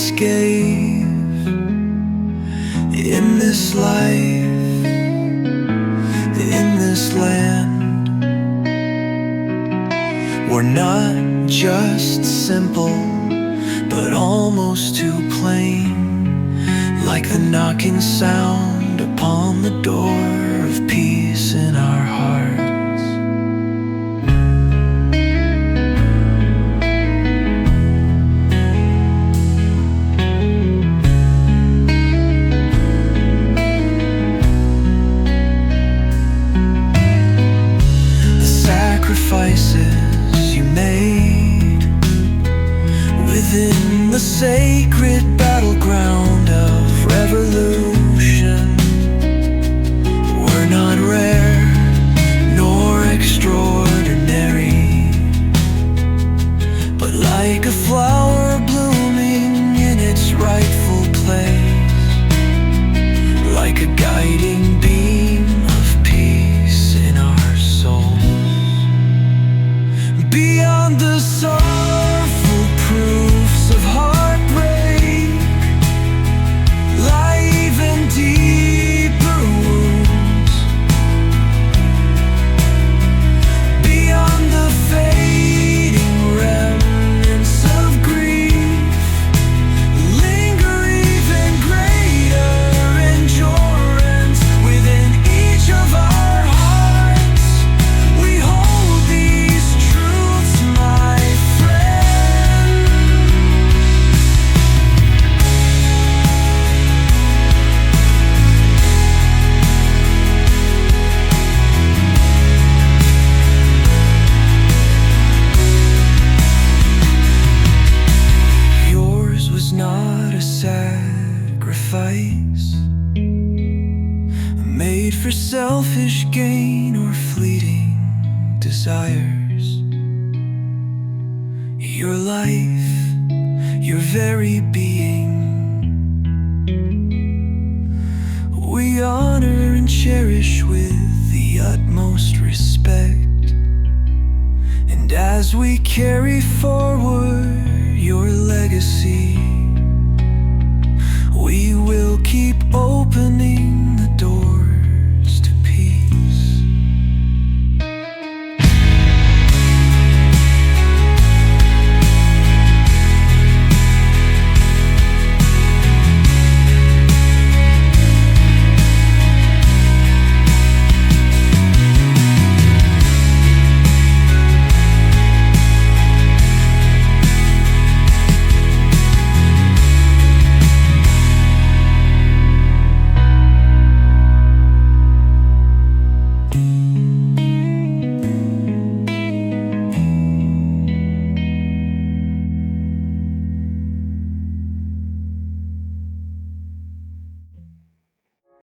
once gave. In this life, in this land, we're not just simple, but almost too plain, like the knocking sound upon the door of peace in our hearts. Sacrifices you made within the sacred battleground of revolution were not rare nor extraordinary, but like a flower blooming in its rightful place, like a guiding beam of peace in our souls. Beyond the sorrowful proofs of heartbreak lie even deeper wounds. Beyond the fading remnants of grief linger even greater endurance within each of our hearts. We hold these truths, my friend. Yours was not a sacrifice made for selfish gain or fleeting desires. Your life, your very being, we honor and cherish with the utmost respect. And as we carry forward your legacy,